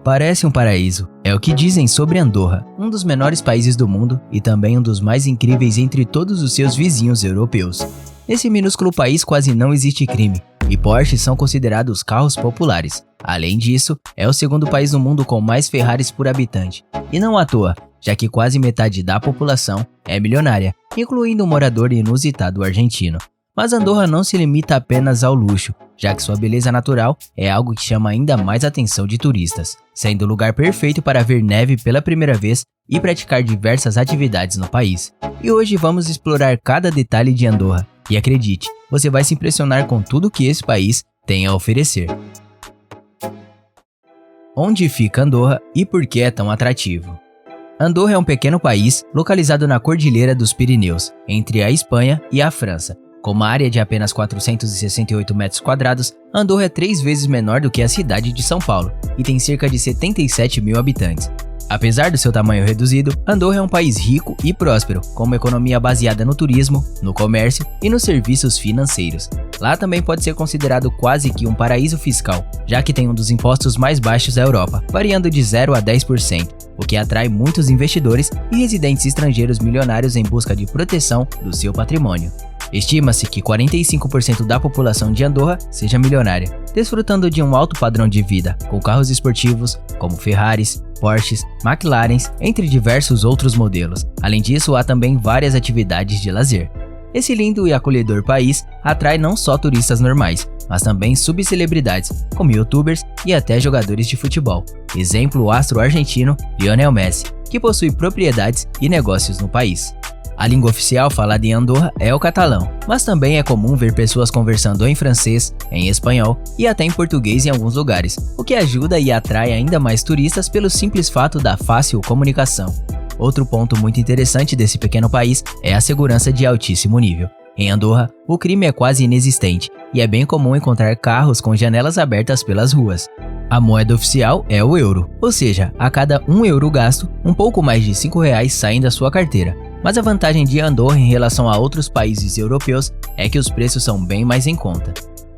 Parece um paraíso, é o que dizem sobre Andorra, um dos menores países do mundo e também um dos mais incríveis entre todos os seus vizinhos europeus. Nesse minúsculo país quase não existe crime, e Porsches são considerados carros populares. Além disso, é o segundo país no mundo com mais Ferraris por habitante. E não à toa, já que quase metade da população é milionária, incluindo um morador inusitado argentino. Mas Andorra não se limita apenas ao luxo, já que sua beleza natural é algo que chama ainda mais a atenção de turistas, sendo o lugar perfeito para ver neve pela primeira vez e praticar diversas atividades no país. E hoje vamos explorar cada detalhe de Andorra, e acredite, você vai se impressionar com tudo que esse país tem a oferecer. Onde fica Andorra e por que é tão atrativo? Andorra é um pequeno país localizado na Cordilheira dos Pirineus, entre a Espanha e a França. Com uma área de apenas 468 metros quadrados, Andorra é 3 vezes menor do que a cidade de São Paulo e tem cerca de 77 mil habitantes. Apesar do seu tamanho reduzido, Andorra é um país rico e próspero, com uma economia baseada no turismo, no comércio e nos serviços financeiros. Lá também pode ser considerado quase que um paraíso fiscal, já que tem um dos impostos mais baixos da Europa, variando de 0 a 10%, o que atrai muitos investidores e residentes estrangeiros milionários em busca de proteção do seu patrimônio. Estima-se que 45% da população de Andorra seja milionária, desfrutando de um alto padrão de vida, com carros esportivos como Ferraris, Porsches, McLarens, entre diversos outros modelos. Além disso, há também várias atividades de lazer. Esse lindo e acolhedor país atrai não só turistas normais, mas também subcelebridades, como youtubers e até jogadores de futebol. Exemplo, o astro argentino Lionel Messi, que possui propriedades e negócios no país. A língua oficial falada em Andorra é o catalão, mas também é comum ver pessoas conversando em francês, em espanhol e até em português em alguns lugares, o que ajuda e atrai ainda mais turistas pelo simples fato da fácil comunicação. Outro ponto muito interessante desse pequeno país é a segurança de altíssimo nível. Em Andorra, o crime é quase inexistente e é bem comum encontrar carros com janelas abertas pelas ruas. A moeda oficial é o euro, ou seja, a cada 1 euro gasto, um pouco mais de R$5 saem da sua carteira. Mas a vantagem de Andorra em relação a outros países europeus é que os preços são bem mais em conta.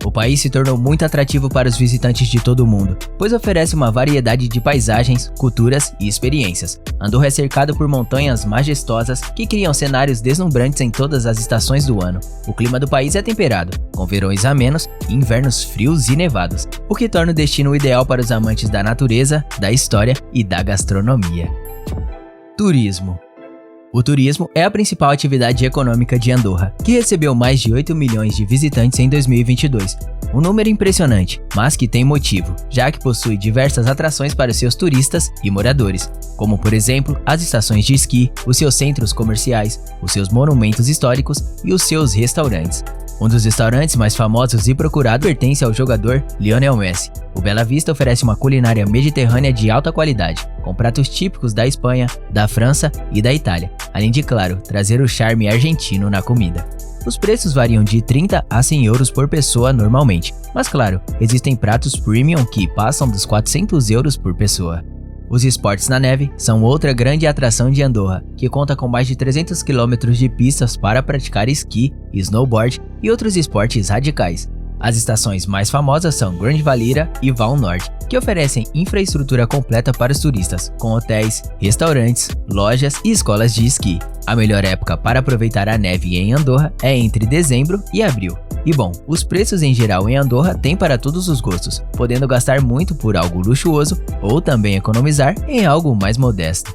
O país se tornou muito atrativo para os visitantes de todo o mundo, pois oferece uma variedade de paisagens, culturas e experiências. Andorra é cercado por montanhas majestosas que criam cenários deslumbrantes em todas as estações do ano. O clima do país é temperado, com verões amenos e invernos frios e nevados, o que torna o destino ideal para os amantes da natureza, da história e da gastronomia. Turismo. O turismo é a principal atividade econômica de Andorra, que recebeu mais de 8 milhões de visitantes em 2022. Um número impressionante, mas que tem motivo, já que possui diversas atrações para seus turistas e moradores, como por exemplo as estações de esqui, os seus centros comerciais, os seus monumentos históricos e os seus restaurantes. Um dos restaurantes mais famosos e procurados pertence ao jogador Lionel Messi. O Bela Vista oferece uma culinária mediterrânea de alta qualidade, com pratos típicos da Espanha, da França e da Itália, além de, claro, trazer o charme argentino na comida. Os preços variam de 30 a 100 euros por pessoa normalmente, mas claro, existem pratos premium que passam dos 400 euros por pessoa. Os esportes na neve são outra grande atração de Andorra, que conta com mais de 300 km de pistas para praticar esqui, snowboard e outros esportes radicais. As estações mais famosas são Grande Valira e Val Norte, que oferecem infraestrutura completa para os turistas, com hotéis, restaurantes, lojas e escolas de esqui. A melhor época para aproveitar a neve em Andorra é entre dezembro e abril. E bom, os preços em geral em Andorra têm para todos os gostos, podendo gastar muito por algo luxuoso ou também economizar em algo mais modesto.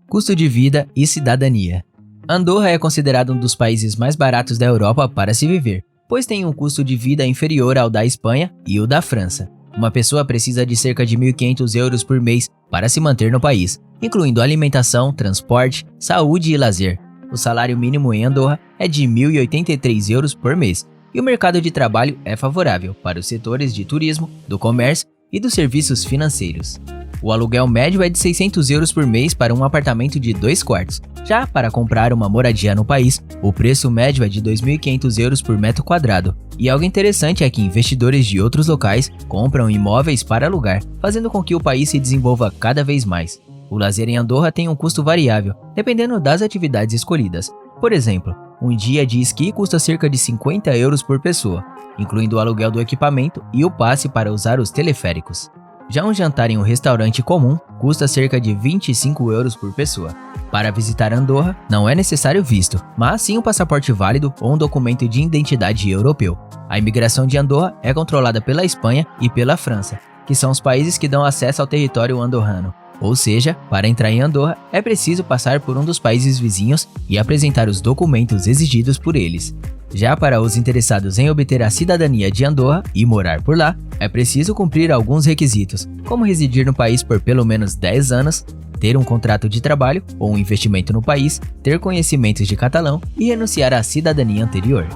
Custo de vida e cidadania. Andorra é considerado um dos países mais baratos da Europa para se viver, pois tem um custo de vida inferior ao da Espanha e o da França. Uma pessoa precisa de cerca de 1.500 euros por mês para se manter no país, incluindo alimentação, transporte, saúde e lazer. O salário mínimo em Andorra é de 1.083 euros por mês, e o mercado de trabalho é favorável para os setores de turismo, do comércio e dos serviços financeiros. O aluguel médio é de 600 euros por mês para um apartamento de 2 quartos. Já para comprar uma moradia no país, o preço médio é de 2.500 euros por metro quadrado. E algo interessante é que investidores de outros locais compram imóveis para alugar, fazendo com que o país se desenvolva cada vez mais. O lazer em Andorra tem um custo variável, dependendo das atividades escolhidas. Por exemplo, um dia de esqui custa cerca de 50 euros por pessoa, incluindo o aluguel do equipamento e o passe para usar os teleféricos. Já um jantar em um restaurante comum custa cerca de 25 euros por pessoa. Para visitar Andorra, não é necessário visto, mas sim um passaporte válido ou um documento de identidade europeu. A imigração de Andorra é controlada pela Espanha e pela França, que são os países que dão acesso ao território andorrano. Ou seja, para entrar em Andorra, é preciso passar por um dos países vizinhos e apresentar os documentos exigidos por eles. Já para os interessados em obter a cidadania de Andorra e morar por lá, é preciso cumprir alguns requisitos, como residir no país por pelo menos 10 anos, ter um contrato de trabalho ou um investimento no país, ter conhecimentos de catalão e renunciar à cidadania anterior.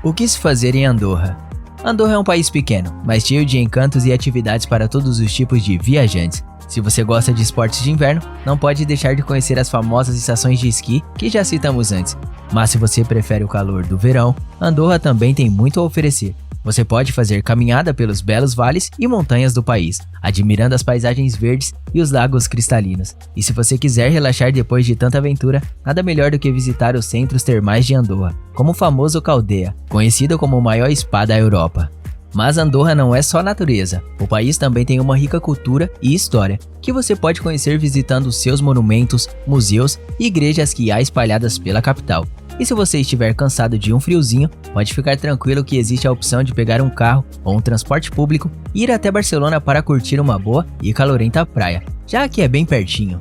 O que se fazer em Andorra? Andorra é um país pequeno, mas cheio de encantos e atividades para todos os tipos de viajantes. Se você gosta de esportes de inverno, não pode deixar de conhecer as famosas estações de esqui que já citamos antes. Mas se você prefere o calor do verão, Andorra também tem muito a oferecer. Você pode fazer caminhada pelos belos vales e montanhas do país, admirando as paisagens verdes e os lagos cristalinos. E se você quiser relaxar depois de tanta aventura, nada melhor do que visitar os centros termais de Andorra, como o famoso Caldeia, conhecido como o maior spa da Europa. Mas Andorra não é só natureza, o país também tem uma rica cultura e história, que você pode conhecer visitando seus monumentos, museus e igrejas que há espalhadas pela capital. E se você estiver cansado de um friozinho, pode ficar tranquilo que existe a opção de pegar um carro ou um transporte público e ir até Barcelona para curtir uma boa e calorenta praia, já que é bem pertinho.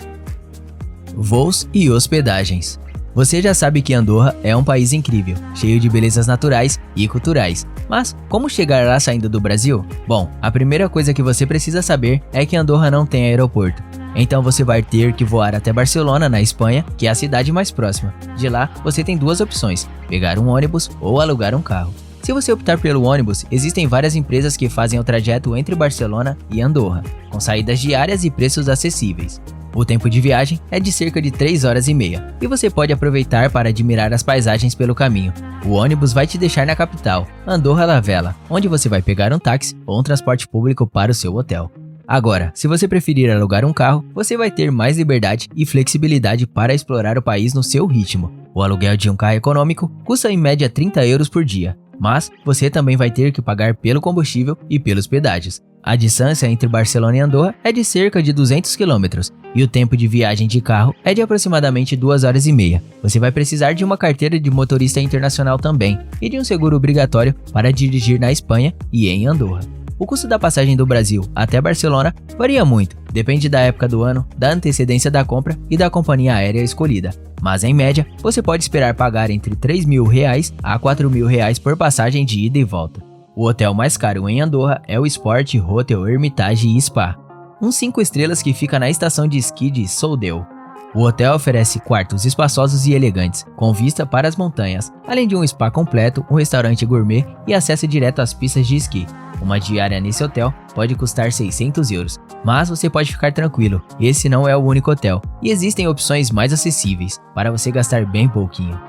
Voos e hospedagens. Você já sabe que Andorra é um país incrível, cheio de belezas naturais e culturais. Mas como chegar lá saindo do Brasil? Bom, a primeira coisa que você precisa saber é que Andorra não tem aeroporto. Então você vai ter que voar até Barcelona, na Espanha, que é a cidade mais próxima. De lá, você tem duas opções, pegar um ônibus ou alugar um carro. Se você optar pelo ônibus, existem várias empresas que fazem o trajeto entre Barcelona e Andorra, com saídas diárias e preços acessíveis. O tempo de viagem é de cerca de 3 horas e meia, e você pode aproveitar para admirar as paisagens pelo caminho. O ônibus vai te deixar na capital, Andorra la Vella, onde você vai pegar um táxi ou um transporte público para o seu hotel. Agora, se você preferir alugar um carro, você vai ter mais liberdade e flexibilidade para explorar o país no seu ritmo. O aluguel de um carro econômico custa em média 30 euros por dia, mas você também vai ter que pagar pelo combustível e pelos pedágios. A distância entre Barcelona e Andorra é de cerca de 200 km e o tempo de viagem de carro é de aproximadamente 2 horas e meia. Você vai precisar de uma carteira de motorista internacional também e de um seguro obrigatório para dirigir na Espanha e em Andorra. O custo da passagem do Brasil até Barcelona varia muito, depende da época do ano, da antecedência da compra e da companhia aérea escolhida. Mas em média, você pode esperar pagar entre R$3.000 a R$4.000 por passagem de ida e volta. O hotel mais caro em Andorra é o Sport Hotel Hermitage Spa, um 5 estrelas que fica na estação de esqui de Soldeu. O hotel oferece quartos espaçosos e elegantes, com vista para as montanhas, além de um spa completo, um restaurante gourmet e acesso direto às pistas de esqui. Uma diária nesse hotel pode custar 600 euros, mas você pode ficar tranquilo, esse não é o único hotel, e existem opções mais acessíveis, para você gastar bem pouquinho.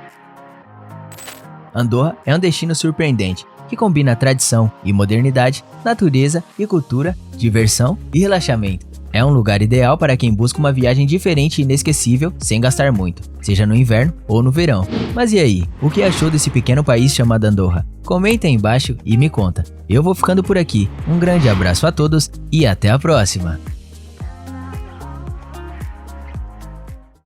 Andorra é um destino surpreendente, que combina tradição e modernidade, natureza e cultura, diversão e relaxamento. É um lugar ideal para quem busca uma viagem diferente e inesquecível sem gastar muito, seja no inverno ou no verão. Mas e aí, o que achou desse pequeno país chamado Andorra? Comenta aí embaixo e me conta. Eu vou ficando por aqui, um grande abraço a todos e até a próxima!